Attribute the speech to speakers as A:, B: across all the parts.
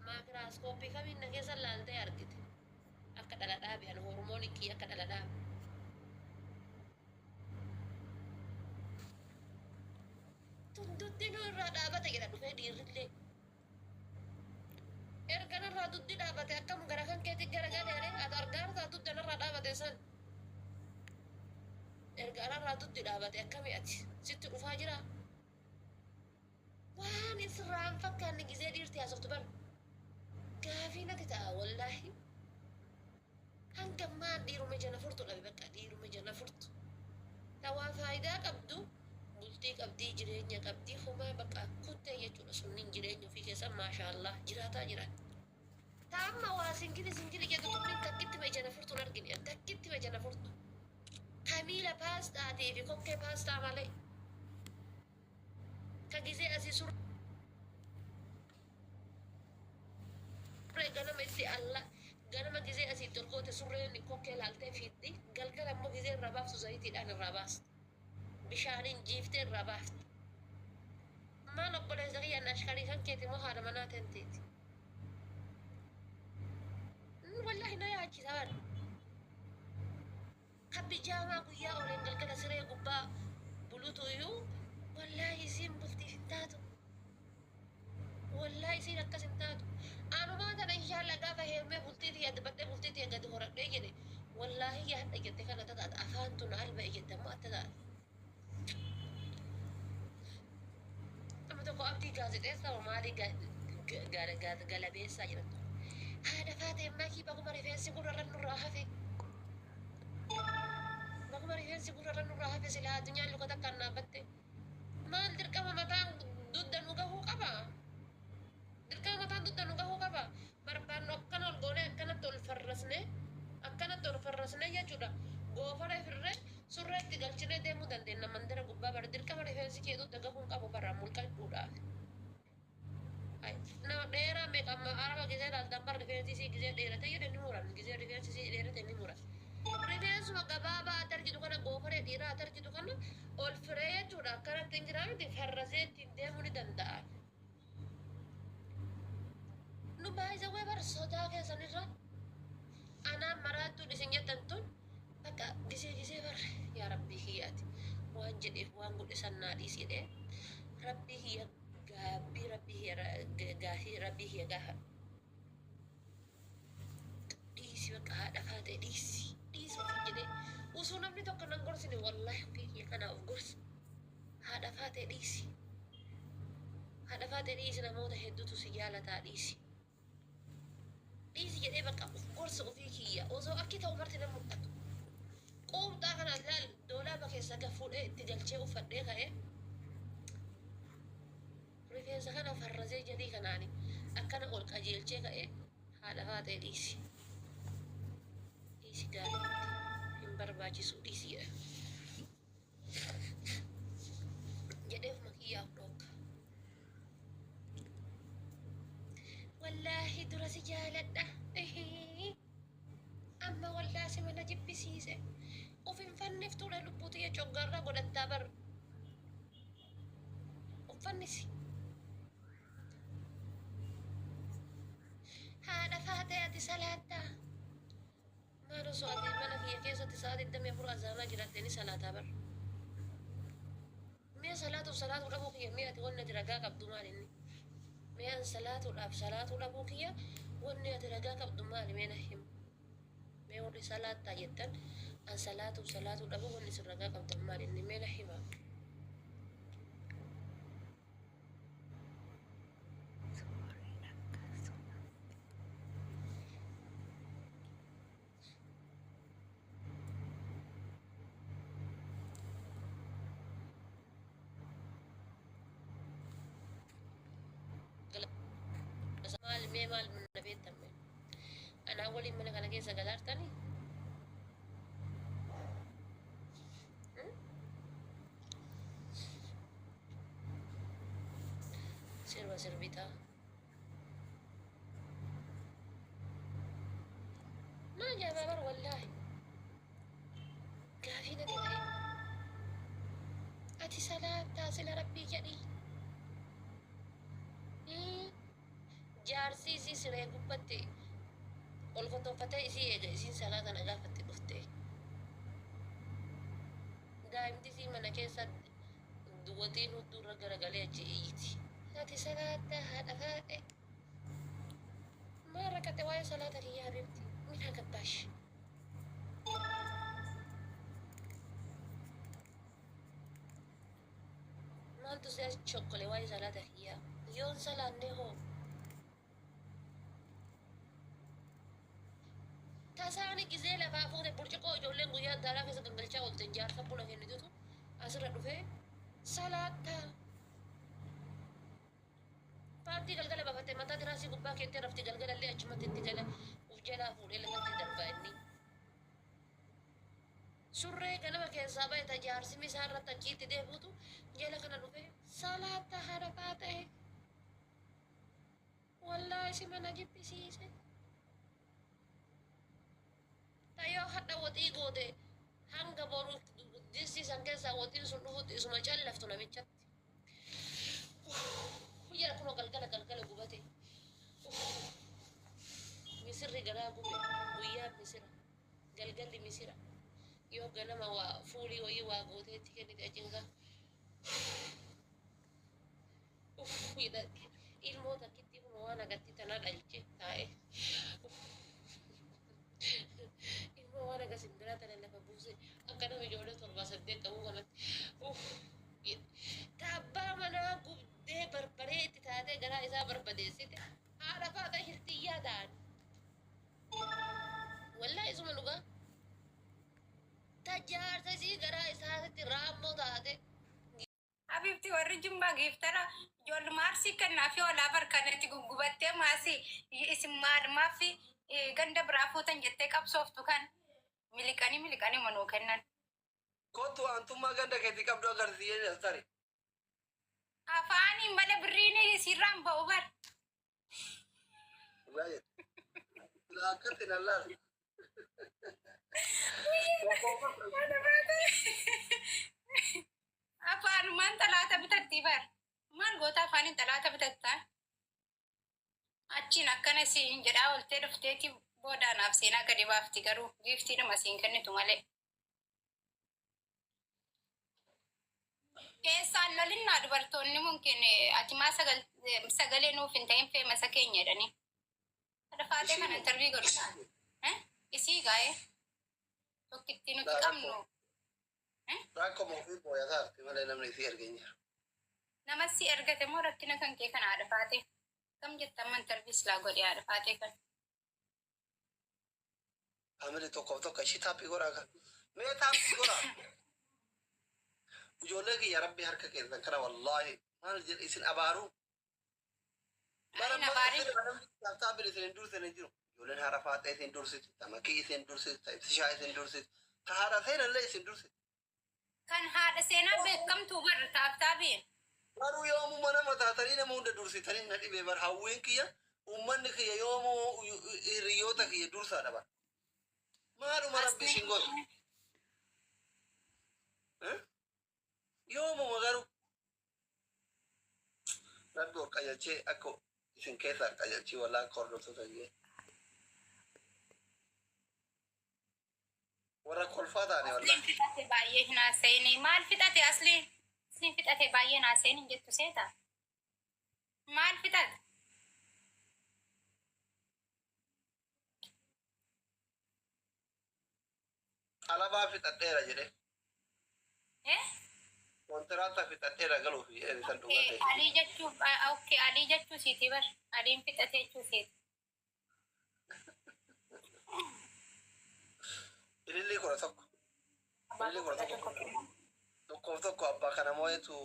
A: Maakiraaskooppii kamiin na keessa laaltee argite akka dhala dhaabe ani hormoonii akka dhala dhaabe. Tuntutti nu irraa dhaabate jedha dhufee dhiirrillee. Erga narraa tutti dhaabate akkam gara kan keetti garagalee ati argaa taatutti narraa dhaabate san. Erga narraa tutti dhaabate akkami ati sitti dhufaa jira. Waan israan fakkaanni gisee dhiirti haasoftu bara. Gaafii natti ta'a wallaahi. Hangammaan dhiiruma jala furtu dhabe bakka dhiiruma jala furtu. Tawaa faayidaa qabdu bultii qabdii jireenya qabdii homaa bakka kuttee jechuudha sunniin jireenya ofii keessa maashaallah jiraataa jiran. Taamma waa singili jedhu tunniin takkitti ma jala furtuun argine takkitti ma jala furtu. Kamiila paastaatii fi kokkee paastaa malee. Ka gisee asii surre ganama itti alla ganama gisee asii tolkoote surreen kokkee laaltee fiiddi galgala ammoo gisee irraa baaftu zayitiidhaan irraa baasti. Bishaaniin jiiftee irraa baafti. Maal obboleessa kiyyaan ashkarii kan keeti moo haadha manaa tenteeti. Wallaahi na yaachisaa bara. Kan bijaamaa guyyaa ooleen galgala siree gubbaa bulutu iyyuu wallaahi isiin bultiif hin taatu. Wallaahi isiin akkas hin taatu. Anumaa tana inshaalla gaafa heerumee bultiitii yaadabadhee bultiitii gadi horadhee jedhe wallaahi yaadha jette kana tataata afaan tun alba'e jette ammoo atta taata. Amma tokko abdii gaazexeessaa maalii galabeessaa jedhamtu. Haadha faatee makii baguma rifeensi gurrarra nurraa hafe. Baguma rifeensi gurrarra nurraa hafe silaa addunyaan luka takkaan dhaabbatte. Maal dirqama mataan dudda nu gahuu qaba. Dirqama mataan dudda nu gahuu qaba. Barbaannu akkana ol goonee akkanatti ol farrasnee jechuudha. Goofara firree surreetti galchinee deemuu dandeenya mandara gubbaa bara dirqama rifeensi kee dudda gahuun qabu barraa mulqachuudhaaf. Nama dheeraa meeqamma araba gisee laaltan bar rifeensi sii gisee dheerate jedhe ni muran gisee rifeensi sii dheerate ni muran. Rifeensuma gabaabaa atarjitu kana goofaree dhiiraa atarjitu kana ol firee jechuudha akkanatti hin jiraamti farrasee ittiin deemuu ni danda'a. Nu baay'isawwee bar sodaa keessanirra anaan maraattuu isin jettan tun bakka gisee bar yaa rabbii hiyyaati waan jedheef waan godhe sannaa dhiis jedhee rabbii hiyya gaabbii rabbii hiyya gaafa dhiisi bakka haadha faatee dhiisi ofii jedhee usuu namni tokko nan gorsine wallaahi ofii hiyya kanaa of gorsa haadha faatee dhiisi namoota hedduutu si jaalataa dhiisi jedhee bakka of gorsa ofii kiyya osoo akki ta'u marti nan mul'atu quubxaa kana laal doolaaba keessa gafuudhee itti galchee uffadhee ka'ee rifeensa kana farrasee jedhii kanaani akkana ol qajeelchee ka'ee haadha faatee dhiisi gaariitti hin barbaachisu dhiisi jedheef makiyyaaf dhooqa. Wallaahi dura si jaaladha. Amma wallaasi mana jibbisiise. Of hin fanniftuudha lubbuuti ya coggarraa godhattaa bar. Uffannisi. Haadha faatee ati salaattaa. Maal osoo ati mana kiyya keessatti sa'a 24 azaanaa jiraattee ni salaataa bar. Mi'a salaatu dhabuu kiyya mi'a ati wanna ati ragaa qabdu maal inni? Mi'aan salaatuu dhabuu kiyya wanni ati ragaa qabdu maali mee na himu? Mee warri salaattaa jettan an salaatuu dhabuu wanni isin ragaa qabdan maali inni mee na hima? Maal mana beektame anaa waliin mana kana keessa galaartani sirba sirbitaa maa jaabaa bar wallaahi gaafii nati ta'e ati salaattaa sila rabbii jedhii جارسي سي سري قبتي والفتو فتاي سي إيجا سي صلاة نغافتي دفتي دايمتي سي من كيسا دوتين ودور رجالي جيتي هاتي صلاة هذا فاتي ما ركعت واي صلاة يا حبيبتي مين هكباش ما انتو سي شوكولي واي صلاة هي يون صلاة نهو تاساني كيزي لفا فوق برجقو جولين قويا دارا كيسا قنقلشا والتنجار فبولا هندوتو أسرع دفه صلاة فانتي قلقلة بفتي متى دراسي قبا كنتي رفتي قلقلة اللي أجمت انتقالة وجلا فوري لفتي درباني سوري كنما كيسا بايتا جارسي مسارة تجيتي ديبوتو جلا كنا دفه صلاة هرفاته والله سيمانا جبي سيسي tayo hada wati gode hanga boru disi sanke sa wati sunu huti suma challaf tu namichat ya kuno galgala gubate misri gara gube wiya misira galgali misira yo ganama wa furi wa yiwa gode tikeni da jinga ida ilmo ta kitti kuno wana gatti tanada alche tae وانا قاسم ثلاثة لأن فبوسي أكنا مجولة تربة صدق أبو غلط أوف تابا منا قبضة بربريت تاتي قرا إذا بربديسي هذا فاتا هرتيا دان والله إذا منوغا تجار تسي قرا إذا ترامو تاتي
B: حبيبتي ورجم باقي افترى جول مارسي كنا في ولا بركانتي قبضة ماسي اسم مار ما في ganda berafootan jettee qabsooftu kan miliqanii manuu kennan.
C: Kottu antummaa ganda keetti qabdu agarsiisee astari.
B: Afaanii mala birriin sirraan ba'u bar.
C: Akkatti nallaan.
B: Afaanumaan talaata bitatti bar. Maal goota afaaniin talaata bitattaa? Achiin akkana siin jedhaa oltee dhufteeti boodaanaaf seenaa gadi baafti garuu giiftiidhuma siin kennitu malee. Keessaan lolinnaa dubartoonni mungkin ati maa sagalee nuuf hin ta'in feemasa keenya jedhanii. Dhafaatee kana intervii godhuudha. Isii gaa'ee tokkitti nuti qabnu.
C: Rakkoo ofii boo'ataatti malee namni isii ergeen jira.
B: Nama si ergate moo rakkina kan kee kana dhafaatee? Kam jettamman interviis laa godhee dhafaatee kan.
C: Amiri tokko ishii taappii godhaa kan. Mee taappii godhaa. Ijoollee kiyya rabbi harka keessan kana wallaahi maal jedhe isin abaaruu. Taappii isin dursine jiru. Ijoolleen haara faaxee isin dursiti. Tamakii isin dursiti. Ibsishaa isin dursiti. Ta haadha seenallee isin dursiti.
B: Kan haadha seenaa beekamtuu barra taaftaabiin.
C: Garuu yoomuu mana mataatanii nama hunda dursitanii na dhibee bar hawwiin kiyya uummanni kiyya yoomuu hiriyoota kiyya dursaadha bara. Maaluma rabbi isin godhu. Yoomuma garuu rabbi ol qajeelchee akka isin keessaa qajeelchii wallaa akka hordoftoota jee. Warra kolfaa taane wallaa.
B: Asliin fixate baay'ee hin haasa'ini. Maal fixate asliin? Asliin fixate baay'ee hin haasa'ini jettu seeta. Maal fixate?
C: Alabaa fixadheera jedhee. Kontiraata fixadheera galuuf eebisan dhugatee.
B: Alii jechuu okay alii jechuu siiti bar. Aliin fixate jechuu siiti.
C: Ilillii kudha tokko. Ilillii kudha tokko. Tokkoof tokko abbaa kana moo'etu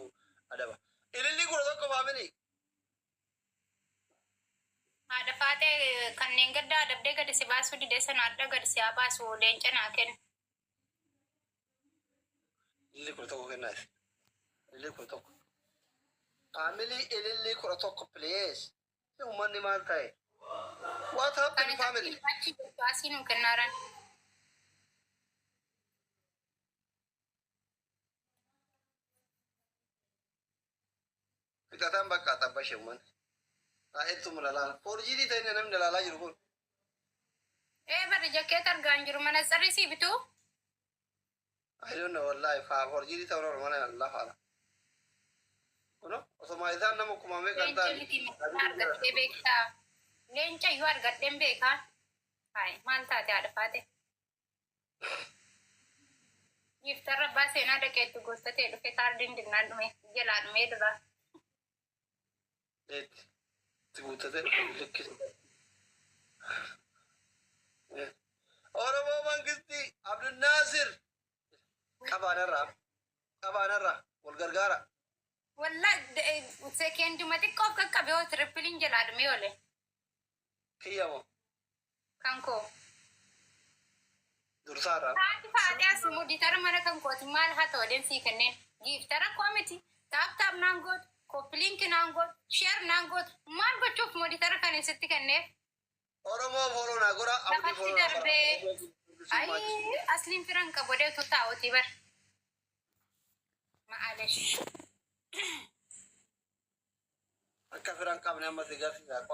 C: adaba. Ilillii kudha tokko faamilii.
B: Haadha faatee kanneen gaddaa adabdee gadi si baasuu didee sana adda gadi si haa baasu leenca naa kennu.
C: Ilillii kudha tokko kennaati. Ilillii kudha tokko. Faamilii ilillii kudha tokko please. Uummanni maal ta'e? What happened family?
B: Achi jirtu asii nuu kennaaran.
C: Fixataan bakka xabbashe uummanni. Taa'eetu mul'alaan. Foorjiidii ta'in namni ilaalaa jiru kun.
B: Bari jakkeet argaan jiru mana sirrisii bituu.
C: I don't know wallahi foorjiidii ta'uu norma mana lafaadha. Kuno osoma isaan nama kumamee kan ta'an.
B: Leenca miti argattee beektaa. Leenca iyyuu argadheen beekaa. Hayi maal taate haadha faate. Iftarra abbaa seenaa dhaqeetti gostatee dhufe kaardiin dinnaan dhume jalaa dhumee dura.
C: Eetti. Itti guuttatee likkisa. Oromoo Mangistii Abdulnaasir. Qabaanarraa wal gargaara.
B: Wallahi sekeenduma xiqqoof qaqqabe yoo tirippiliin jalaa dhumee oole.
C: Kiyyamoo.
B: Kan koo.
C: Dursaarraa.
B: Taati faadhi asii muditara mana kan kooti maal haa ta'u deemsii kenneen giiftara koo miti taaptaap naan gootu koppiliinki naan gootu sheer naan gootu maal gochuuf muditara kan isitti kenneef.
C: Oromoo foolonaa gora abdii
B: Lafatti darbee ayi asliin firan qabu deetu taa'uutii bar. Ma'aalesh.
C: Akka firan qabne amma si garsiisa.